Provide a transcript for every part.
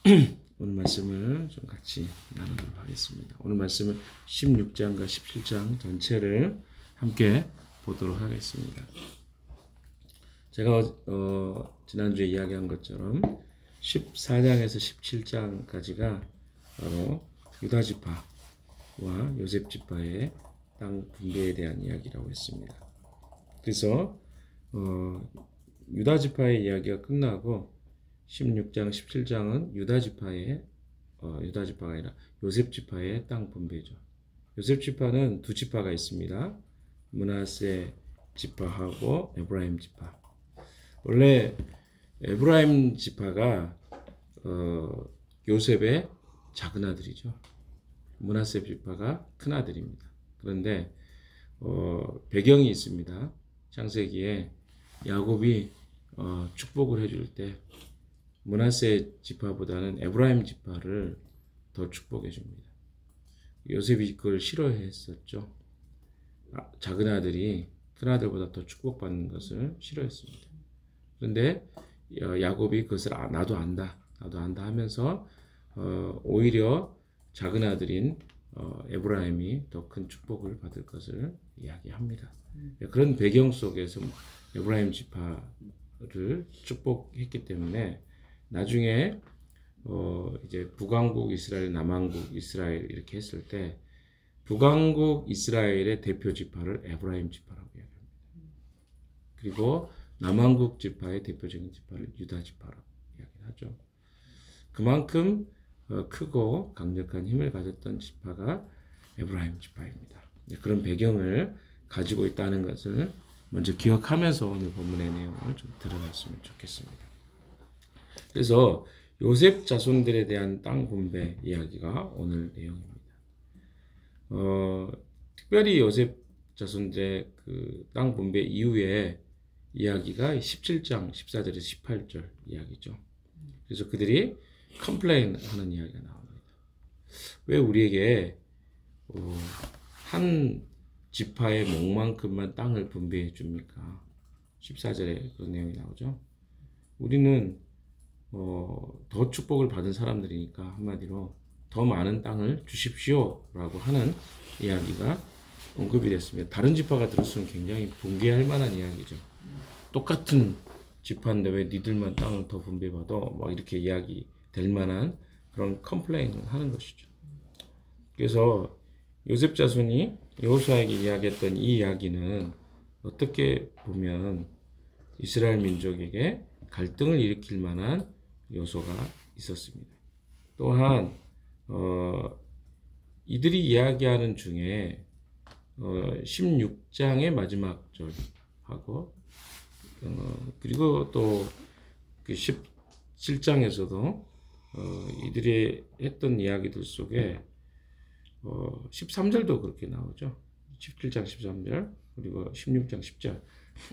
오늘 말씀을 좀 같이 나누도록 하겠습니다. 오늘 말씀은 16장과 17장 전체를 함께 보도록 하겠습니다. 제가 지난주에 이야기한 것처럼 14장에서 17장까지가 바로 유다지파와 요셉지파의 땅 분배에 대한 이야기라고 했습니다. 그래서 유다지파의 이야기가 끝나고 16장, 17장은 유다지파가 아니라 요셉지파의 땅 분배죠. 요셉지파는 두 지파가 있습니다. 므낫세 지파하고 에브라임 지파. 원래 에브라임 지파가 요셉의 작은 아들이죠. 므낫세 지파가 큰 아들입니다. 그런데 배경이 있습니다. 창세기에 야곱이 축복을 해줄 때 므낫세 지파보다는 에브라임 지파를 더 축복해 줍니다. 요셉이 그걸 싫어했었죠. 작은 아들이 큰 아들보다 더 축복받는 것을 싫어했습니다. 그런데 야곱이 그것을 나도 안다 하면서 오히려 작은 아들인 에브라임이 더 큰 축복을 받을 것을 이야기합니다. 그런 배경 속에서 에브라임 지파를 축복했기 때문에 나중에 이제 북왕국 이스라엘, 남왕국 이스라엘 이렇게 했을 때 북왕국 이스라엘의 대표 지파를 에브라임 지파라고 이야기합니다. 그리고 남왕국 지파의 대표적인 지파를 유다 지파라고 이야기하죠. 그만큼 크고 강력한 힘을 가졌던 지파가 에브라임 지파입니다. 그런 배경을 가지고 있다는 것을 먼저 기억하면서 오늘 본문의 내용을 좀 들어봤으면 좋겠습니다. 그래서 요셉 자손들에 대한 땅 분배 이야기가 오늘 내용입니다. 특별히 요셉 자손들의 그 땅 분배 이후에 이야기가 17장 14절에서 18절 이야기죠. 그래서 그들이 컴플레인 하는 이야기가 나옵니다. 왜 우리에게 한 지파의 몫만큼만 땅을 분배해 줍니까? 14절에 그런 내용이 나오죠. 우리는 더 축복을 받은 사람들이니까 한마디로 더 많은 땅을 주십시오 라고 하는 이야기가 언급이 됐습니다. 다른 지파가 들었으면 굉장히 붕괴할 만한 이야기죠. 똑같은 지파인데 왜 니들만 땅을 더 분배받아? 막 이렇게 이야기 될 만한 그런 컴플레인을 하는 것이죠. 그래서 요셉 자손이 여호수아에게 이야기했던 이 이야기는 어떻게 보면 이스라엘 민족에게 갈등을 일으킬 만한 요소가 있었습니다. 또한 이들이 이야기하는 중에 16장의 마지막 절하고 그리고 또 그 17장에서도 이들이 했던 이야기들 속에 13절도 그렇게 나오죠. 17장 13절 그리고 16장 10절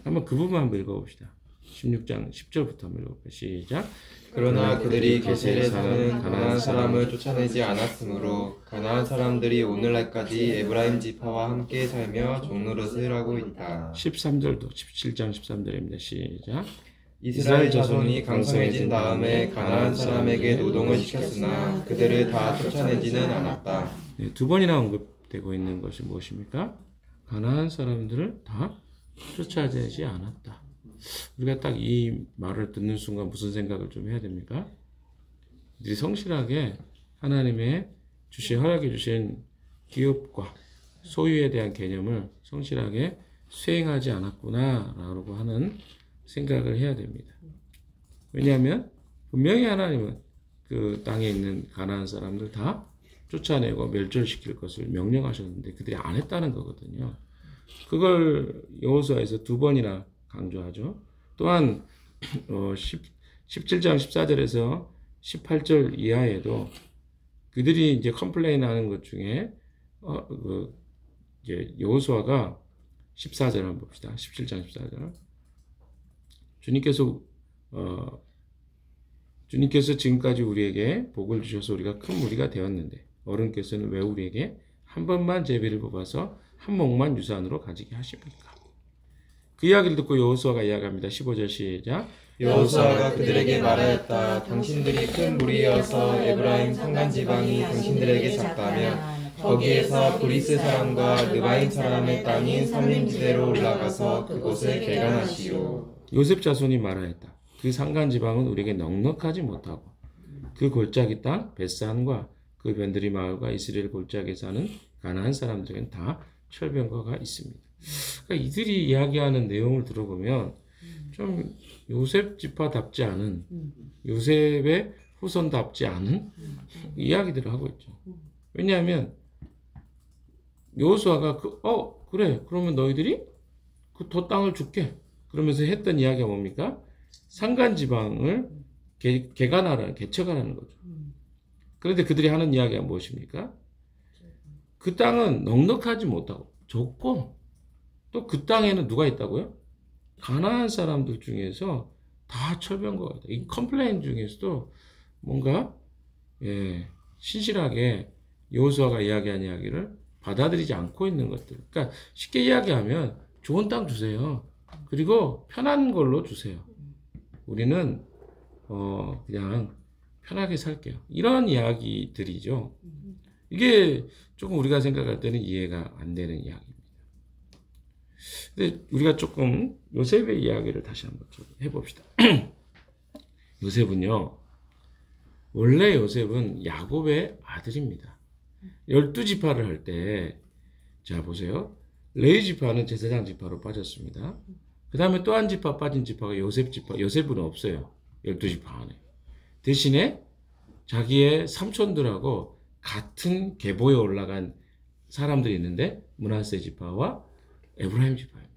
한번 그 부분 한번 읽어봅시다. 16장 10절부터 한번 읽어볼까요? 시작. 그러나 그들이 게셀에 사는 가나안 사람을 쫓아내지 않았으므로 가나안 사람들이 오늘날까지 에브라임 지파와 함께 살며 종노릇을 하고 있다. 13절도 17장 13절입니다. 시작. 이스라엘 자손이 강성해진 다음에 가나안 사람에게 노동을 시켰으나 그들을 다 쫓아내지는 않았다. 네, 두 번이나 언급되고 있는 것이 무엇입니까? 가나안 사람들을 다 쫓아내지 않았다. 우리가 딱 이 말을 듣는 순간 무슨 생각을 좀 해야 됩니까? 이들이 성실하게 하나님의 허락해 주신 기업과 소유에 대한 개념을 성실하게 수행하지 않았구나라고 하는 생각을 해야 됩니다. 왜냐하면 분명히 하나님은 그 땅에 있는 가나안 사람들 다 쫓아내고 멸절시킬 것을 명령하셨는데 그들이 안 했다는 거거든요. 그걸 여호수아에서 두 번이나 강조하죠. 또한 17장 14절에서 18절 이하에도 그들이 이제 컴플레인 하는 것 중에 이제 여호수아가 14절 한번 봅시다. 17장 14절. 주님께서 지금까지 우리에게 복을 주셔서 우리가 큰 무리가 되었는데 어른께서는 왜 우리에게 한 번만 제비를 뽑아서 한 몫만 유산으로 가지게 하십니까? 그 이야기를 듣고 여호수아가 이야기합니다. 15절 시작. 여호수아가 그들에게 말하였다. 당신들이 큰 무리여서 에브라임 산간 지방이 당신들에게 작다면 거기에서 브리스 사람과 르바임 사람의 땅인 산림지대로 올라가서 그곳을 개간하시오. 요셉 자손이 말하였다. 그 산간 지방은 우리에게 넉넉하지 못하고 그 골짜기 땅 벳산과 그 변두리 마을과 이스라엘 골짜기에 사는 가나안 사람들에게는 다 철병거가 있습니다. 그러니까 이들이 이야기하는 내용을 들어보면 좀 요셉 지파답지 않은, 요셉의 후손답지 않은 이야기들을 하고 있죠. 왜냐하면 여호수아가 그래, 그러면 너희들이 그 더 땅을 줄게 그러면서 했던 이야기가 뭡니까? 산간 지방을 개척하라는 거죠. 그런데 그들이 하는 이야기가 무엇입니까? 그 땅은 넉넉하지 못하고 좁고 또 그 땅에는 누가 있다고요? 가나안 사람들 중에서 다 철병거가 있다. 이 컴플레인 중에서도 뭔가 신실하게 여호수아가 이야기한 이야기를 받아들이지 않고 있는 것들. 그러니까 쉽게 이야기하면 좋은 땅 주세요. 그리고 편한 걸로 주세요. 우리는 그냥 편하게 살게요. 이런 이야기들이죠. 이게 조금 우리가 생각할 때는 이해가 안 되는 이야기입니다. 근데 우리가 조금 요셉의 이야기를 다시 한번 좀 해봅시다. 요셉은요, 원래 요셉은 야곱의 아들입니다. 12지파를 할 때, 자 보세요. 레위 지파는 제사장 지파로 빠졌습니다. 그 다음에 또 한 지파 빠진 지파가 요셉 지파. 요셉은 없어요. 12지파 안에. 대신에 자기의 삼촌들하고 같은 계보에 올라간 사람들이 있는데 므낫세 지파와 에브라임 지파입니다.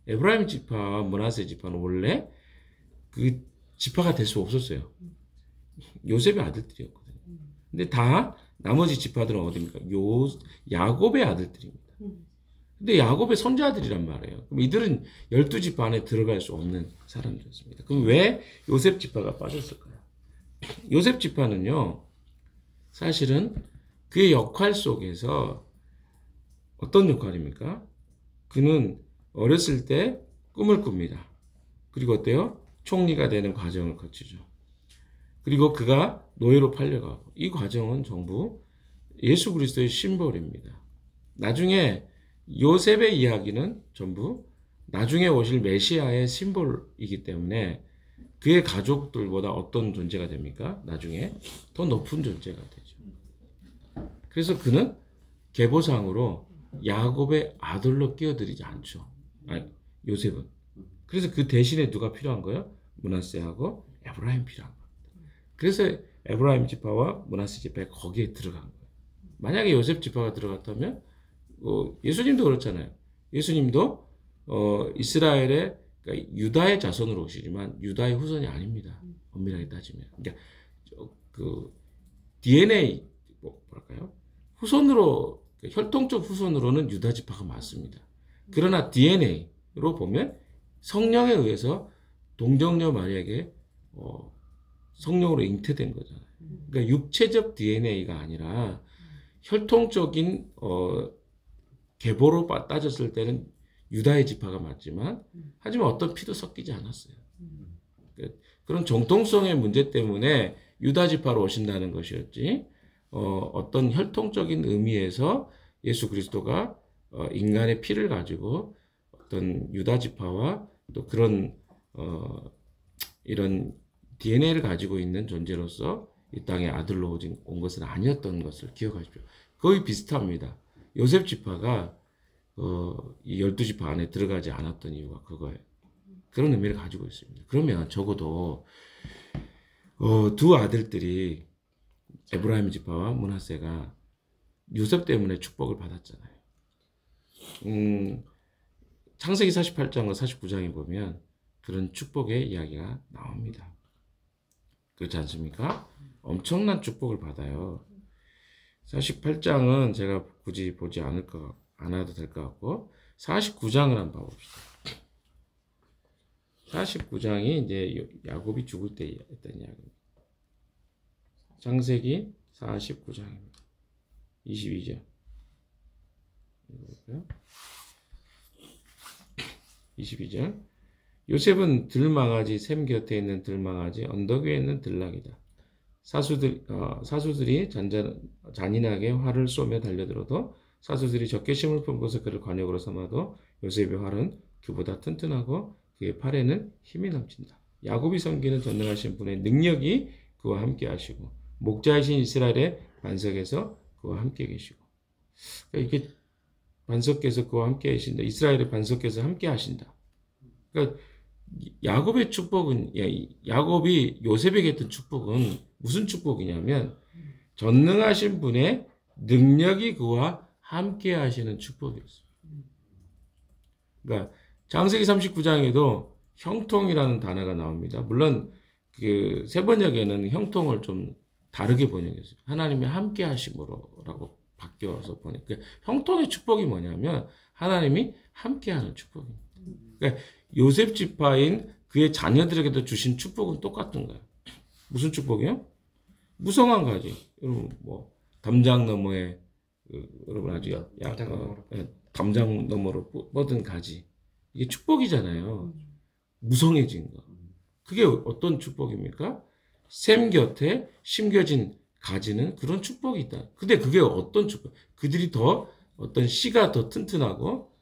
에브라임 지파와 므낫세 지파는 원래 그 지파가 될 수 없었어요. 요셉의 아들들이었거든요. 근데 다 나머지 지파들은 어디입니까? 야곱의 아들들입니다. 근데 야곱의 손자들이란 말이에요. 그럼 이들은 12지파 안에 들어갈 수 없는 사람들이었습니다. 그럼 왜 요셉 지파가 빠졌을까요? 요셉 지파는요, 사실은 그의 역할 속에서 어떤 역할입니까? 그는 어렸을 때 꿈을 꿉니다. 그리고 어때요? 총리가 되는 과정을 거치죠. 그리고 그가 노예로 팔려가고, 이 과정은 전부 예수 그리스도의 심볼입니다. 나중에 요셉의 이야기는 전부 나중에 오실 메시아의 심볼이기 때문에 그의 가족들보다 어떤 존재가 됩니까? 나중에 더 높은 존재가 되죠. 그래서 그는 계보상으로 야곱의 아들로 끼어들이지 않죠. 요셉은. 그래서 그 대신에 누가 필요한 거예요? 므낫세하고 에브라임 필요한 거예요. 그래서 에브라임 지파와 므낫세 지파가 거기에 들어간 거예요. 만약에 요셉 지파가 들어갔다면 예수님도 그렇잖아요. 예수님도 이스라엘의 그러니까 유다의 자손으로 오시지만 유다의 후손이 아닙니다. 엄밀하게 따지면. 그러니까 그 DNA 뭐랄까요? 후손으로 혈통적 후손으로는 유다 지파가 맞습니다. 그러나 DNA로 보면 성령에 의해서 동정녀 마리아에게 성령으로 잉태된 거잖아요. 그러니까 육체적 DNA가 아니라 혈통적인 계보로 따졌을 때는 유다의 지파가 맞지만 하지만 어떤 피도 섞이지 않았어요. 그런 정통성의 문제 때문에 유다 지파로 오신다는 것이었지 어떤 혈통적인 의미에서 예수 그리스도가 인간의 피를 가지고 어떤 유다 지파와 또 그런 이런 DNA를 가지고 있는 존재로서 이 땅에 아들로 온 것은 아니었던 것을 기억하십시오. 거의 비슷합니다. 요셉 지파가 이 12지파 안에 들어가지 않았던 이유가 그거예요. 그런 의미를 가지고 있습니다. 그러면 적어도 두 아들들이 에브라임 지파와 므낫세가 요셉 때문에 축복을 받았잖아요. 창세기 48장과 49장에 보면 그런 축복의 이야기가 나옵니다. 그렇지 않습니까? 엄청난 축복을 받아요. 48장은 제가 굳이 보지 않아도 될 것 같고 49장을 한번 봐봅시다. 49장이 이제 야곱이 죽을 때 했던 이야기입니다. 창세기 49장입니다. 22절. 22절. 요셉은 들망아지, 샘 곁에 있는 들망아지, 언덕 위에 있는 들락이다. 사수들이 잔인하게 활을 쏘며 달려들어도 사수들이 적게 힘을 품고서 그를 관역으로 삼아도 요셉의 활은 그보다 튼튼하고 그의 팔에는 힘이 넘친다. 야곱이 섬기는 전능하신 분의 능력이 그와 함께 하시고 목자이신 이스라엘의 반석에서 그와 함께 계시고 그러니까 이게 반석께서 그와 함께 하신다. 이스라엘의 반석께서 함께 하신다. 그러니까 야곱의 축복은 야곱이 요셉에게 했던 축복은 무슨 축복이냐면 전능하신 분의 능력이 그와 함께 하시는 축복이었어요. 그러니까 창세기 39장에도 형통이라는 단어가 나옵니다. 물론 그 세번역에는 형통을 좀 다르게 번역했어요. 하나님이 함께 하심으로라고 바뀌어서 보니까 그러니까 형통의 축복이 뭐냐면 하나님이 함께 하는 축복입니다. 그러니까 요셉 지파인 그의 자녀들에게도 주신 축복은 똑같은 거예요. 무슨 축복이요? 무성한 가지. 여러분 뭐 담장 너머에 여러분 아주 담장 너머로 뻗은 가지. 이게 축복이잖아요. 무성해진 거. 그게 어떤 축복입니까? 샘 곁에 심겨진 가지는 그런 축복이 있다. 근데 그게 어떤 축복? 그들이 더 어떤 씨가 더 튼튼하고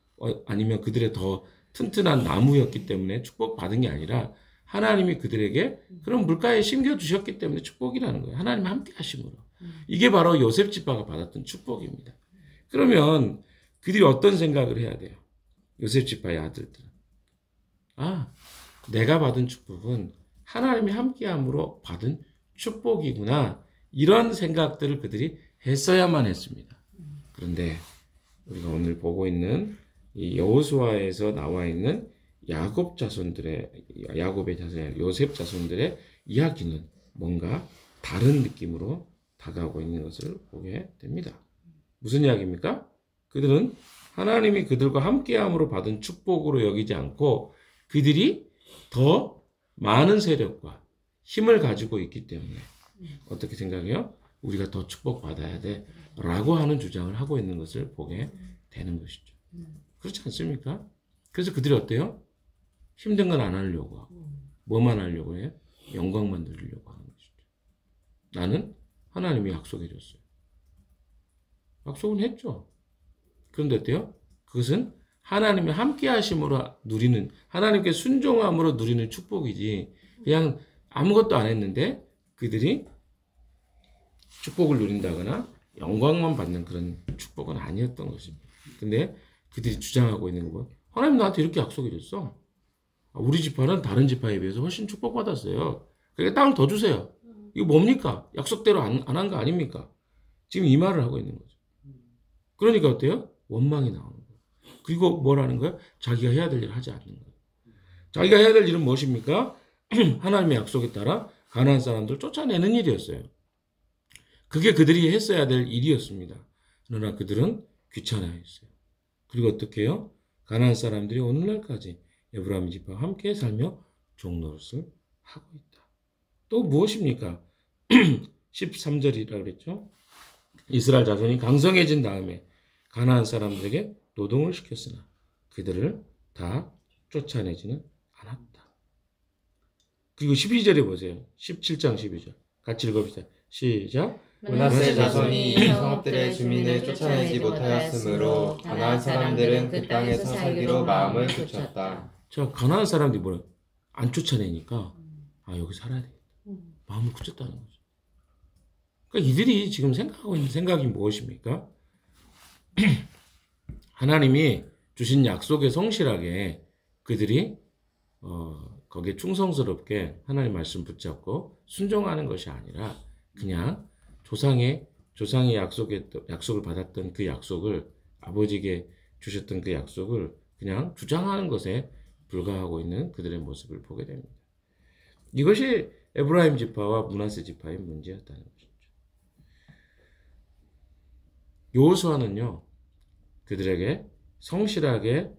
아니면 그들의 더 튼튼한 나무였기 때문에 축복받은 게 아니라 하나님이 그들에게 그런 물가에 심겨주셨기 때문에 축복이라는 거예요. 하나님 함께 하심으로. 이게 바로 요셉 지파가 받았던 축복입니다. 그러면 그들이 어떤 생각을 해야 돼요? 요셉 지파의 아들들은. 아, 내가 받은 축복은 하나님이 함께함으로 받은 축복이구나. 이런 생각들을 그들이 했어야만 했습니다. 그런데 우리가 오늘 보고 있는 이 여호수아에서 나와 있는 야곱의 자손, 요셉 자손들의 이야기는 뭔가 다른 느낌으로 다가오고 있는 것을 보게 됩니다. 무슨 이야기입니까? 그들은 하나님이 그들과 함께함으로 받은 축복으로 여기지 않고 그들이 더 많은 세력과 힘을 가지고 있기 때문에 어떻게 생각해요? 우리가 더 축복받아야 돼 라고 하는 주장을 하고 있는 것을 보게 되는 것이죠. 그렇지 않습니까? 그래서 그들이 어때요? 힘든 건 안 하려고 하고 뭐만 하려고 해요? 영광만 누리려고 하는 것이죠. 나는 하나님이 약속해 줬어요. 약속은 했죠. 그런데 어때요? 그것은 하나님의 함께 하심으로 누리는, 하나님께 순종함으로 누리는 축복이지 그냥 아무것도 안 했는데 그들이 축복을 누린다거나 영광만 받는 그런 축복은 아니었던 것입니다. 근데 그들이 주장하고 있는 건 하나님 나한테 이렇게 약속해 줬어. 우리 지파는 다른 지파에 비해서 훨씬 축복받았어요. 그러니까 땅을 더 주세요. 이거 뭡니까? 약속대로 안 한 거 아닙니까? 지금 이 말을 하고 있는 거죠. 그러니까 어때요? 원망이 나오는 거예요. 그리고 뭐라는 거예요? 자기가 해야 될 일을 하지 않는 거예요. 자기가 해야 될 일은 무엇입니까? 하나님의 약속에 따라 가나안 사람들을 쫓아내는 일이었어요. 그게 그들이 했어야 될 일이었습니다. 그러나 그들은 귀찮아했어요. 그리고 어떻게 해요? 가나안 사람들이 오늘날까지 에브라임 지파와 함께 살며 종노릇을 하고 있다. 또 무엇입니까? 13절이라고 그랬죠. 이스라엘 자손이 강성해진 다음에 가나안 사람들에게 노동을 시켰으나 그들을 다 쫓아내지는 않았다. 그리고 12절에 보세요. 17장 12절. 같이 읽어봅시다. 시작. 므낫세 자손이 이 성읍들의 주민을 쫓아내지 못하였으므로 가나안 사람들은 그 땅에서 살기로 마음을 굳혔다. 자, 가나안 사람들이 뭐래? 안 쫓아내니까 아 여기 살아야 되겠다. 마음을 굳혔다는 거죠. 그러니까 이들이 지금 생각하고 있는 생각이 무엇입니까? 하나님이 주신 약속에 성실하게 그들이 거기에 충성스럽게 하나님 말씀 붙잡고 순종하는 것이 아니라 그냥 조상이 약속을 받았던 그 약속을 아버지에게 주셨던 그 약속을 그냥 주장하는 것에 불과하고 있는 그들의 모습을 보게 됩니다. 이것이 에브라임 지파와 므낫세 지파의 문제였다는 것이죠. 여호수아는요 그들에게 성실하게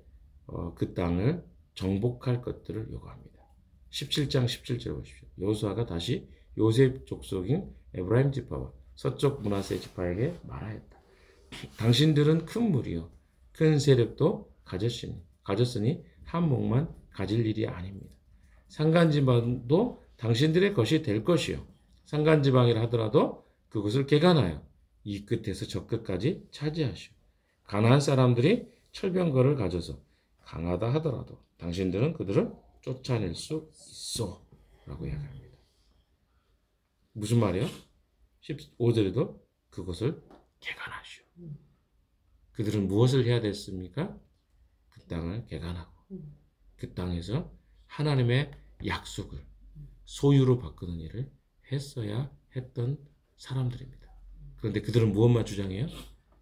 그 땅을 정복할 것들을 요구합니다. 17장 17절 보십시오. 여호수아가 다시 요셉 족속인 에브라임 지파와 서쪽 므낫세 지파에게 말하였다. 당신들은 큰 무리요 큰 세력도 가졌으니 한 목만 가질 일이 아닙니다. 산간지방도 당신들의 것이 될 것이요. 산간지방이라 하더라도 그것을 개간하여 이 끝에서 저 끝까지 차지하시오. 가나안 사람들이 철병거를 가져서 강하다 하더라도 당신들은 그들을 쫓아낼 수 있어 라고 이야기합니다. 무슨 말이요? 15절에도 그것을 개간하시오. 그들은 무엇을 해야 됐습니까? 그 땅을 개간하고 그 땅에서 하나님의 약속을 소유로 바꾸는 일을 했어야 했던 사람들입니다. 그런데 그들은 무엇만 주장해요?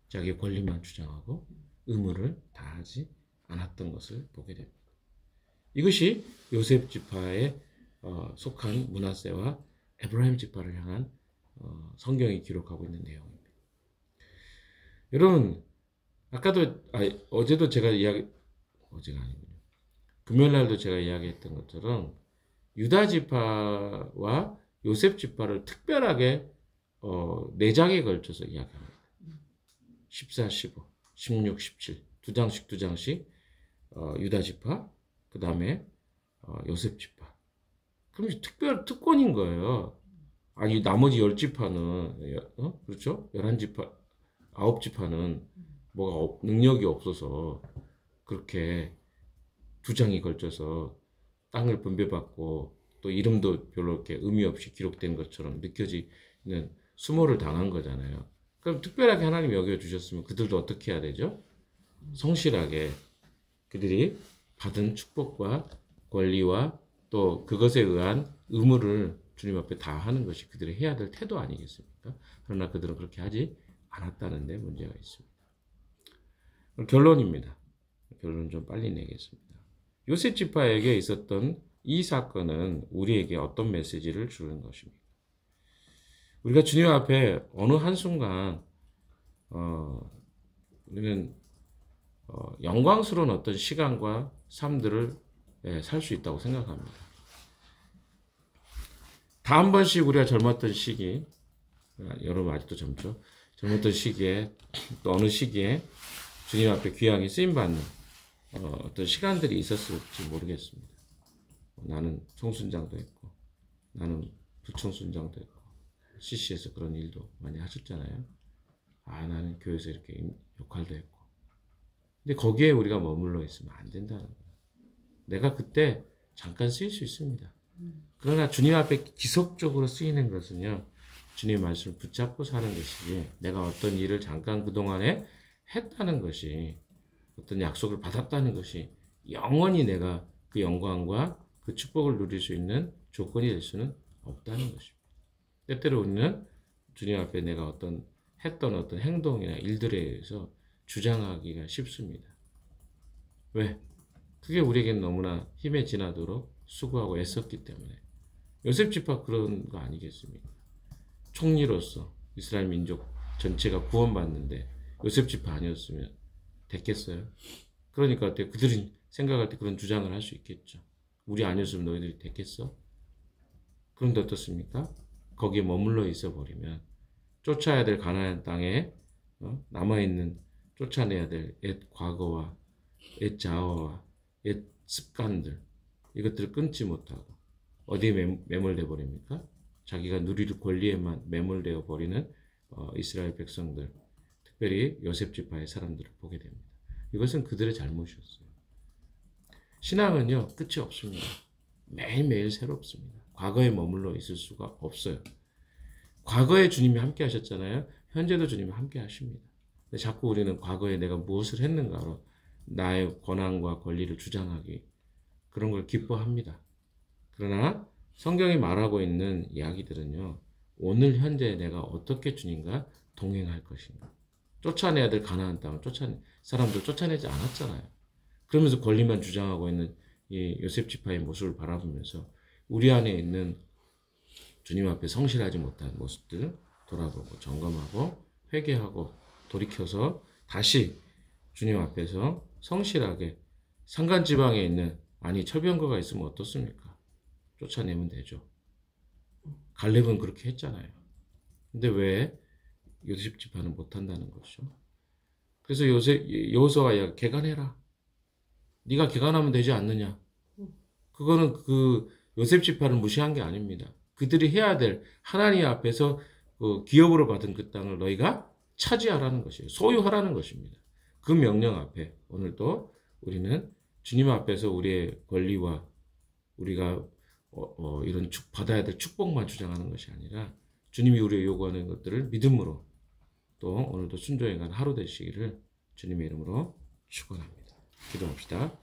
자기의 권리만 주장하고 의무를 다하지 않았던 것을 보게 됩니다. 이것이 요셉 지파에 속한 므낫세와 에브라임 지파를 향한 성경이 기록하고 있는 내용입니다. 여러분, 어제도 제가 어제가 아니군요. 금요일 날도 제가 이야기했던 것처럼 유다 지파와 요셉 지파를 특별하게 4장에 걸쳐서 이야기합니다. 14, 15, 16, 17 두 장씩 유다 지파, 그 다음에 요셉 지파. 그럼 특권인 거예요. 아니 나머지 10지파는 그렇죠? 11지파, 9지파는 능력이 없어서 그렇게 2장이 걸쳐서 땅을 분배받고 또 이름도 별로 이렇게 의미 없이 기록된 것처럼 느껴지는 수모를 당한 거잖아요. 그럼 특별하게 하나님 여겨주셨으면 그들도 어떻게 해야 되죠? 성실하게 그들이 받은 축복과 권리와 또 그것에 의한 의무를 주님 앞에 다 하는 것이 그들이 해야 될 태도 아니겠습니까? 그러나 그들은 그렇게 하지 않았다는 데 문제가 있습니다. 결론입니다. 결론 좀 빨리 내겠습니다. 요셉 지파에게 있었던 이 사건은 우리에게 어떤 메시지를 주는 것입니까? 우리가 주님 앞에 어느 한순간 우리는 영광스러운 어떤 시간과 삶들을 살 수 있다고 생각합니다. 다 한 번씩 우리가 젊었던 시기, 여러분 아직도 젊죠? 젊었던 시기에 또 어느 시기에 주님 앞에 귀하게 쓰임받는 어떤 시간들이 있었을지 모르겠습니다. 나는 청순장도 했고 나는 부청순장도 했고 CC에서 그런 일도 많이 하셨잖아요. 나는 교회에서 이렇게 역할도 했고. 근데 거기에 우리가 머물러 있으면 안 된다는 거예요. 내가 그때 잠깐 쓰일 수 있습니다. 그러나 주님 앞에 지속적으로 쓰이는 것은요, 주님의 말씀을 붙잡고 사는 것이지, 내가 어떤 일을 잠깐 그동안에 했다는 것이, 어떤 약속을 받았다는 것이 영원히 내가 그 영광과 그 축복을 누릴 수 있는 조건이 될 수는 없다는 것입니다. 때때로 우리는 주님 앞에 내가 했던 어떤 행동이나 일들에 의해서 주장하기가 쉽습니다. 왜? 그게 우리에겐 너무나 힘에 지나도록 수고하고 애썼기 때문에. 요셉 지파 그런 거 아니겠습니까? 총리로서 이스라엘 민족 전체가 구원받는데 요셉 지파 아니었으면 됐겠어요? 그러니까 어때요? 그들이 생각할 때 그런 주장을 할 수 있겠죠. 우리 아니었으면 너희들이 됐겠어? 그런데 어떻습니까? 거기에 머물러 있어 버리면 쫓아야 될 가나안 땅에 남아있는 쫓아내야 될 옛 과거와 옛 자아와 옛 습관들, 이것들을 끊지 못하고 어디에 매몰돼 버립니까? 자기가 누릴 권리에만 매몰되어 버리는 이스라엘 백성들, 특별히 요셉 지파의 사람들을 보게 됩니다. 이것은 그들의 잘못이었어요. 신앙은요, 끝이 없습니다. 매일매일 새롭습니다. 과거에 머물러 있을 수가 없어요. 과거에 주님이 함께 하셨잖아요. 현재도 주님이 함께 하십니다. 근데 자꾸 우리는 과거에 내가 무엇을 했는가로 나의 권한과 권리를 주장하기, 그런 걸 기뻐합니다. 그러나 성경이 말하고 있는 이야기들은요, 오늘 현재 내가 어떻게 주님과 동행할 것인가. 쫓아내야 될 가나안 땅을 사람들 쫓아내지 않았잖아요. 그러면서 권리만 주장하고 있는 이 요셉 지파의 모습을 바라보면서 우리 안에 있는 주님 앞에 성실하지 못한 모습들 돌아보고 점검하고 회개하고 돌이켜서 다시 주님 앞에서 성실하게 산간지방에 있는, 철병거가 있으면 어떻습니까? 쫓아내면 되죠. 갈렙은 그렇게 했잖아요. 근데 왜 요셉 지파는 못한다는 것이죠? 그래서 여호수아가 개간해라. 네가 개간하면 되지 않느냐? 그거는 그 요셉 지파를 무시한 게 아닙니다. 그들이 해야 될 하나님 앞에서 그 기업으로 받은 그 땅을 너희가 차지하라는 것이에요. 소유하라는 것입니다. 그 명령 앞에 오늘도 우리는 주님 앞에서 우리의 권리와 우리가 이런 받아야 될 축복만 주장하는 것이 아니라 주님이 우리에게 요구하는 것들을 믿음으로 또 오늘도 순종해가는 하루 되시기를 주님의 이름으로 축원합니다. 기도합시다.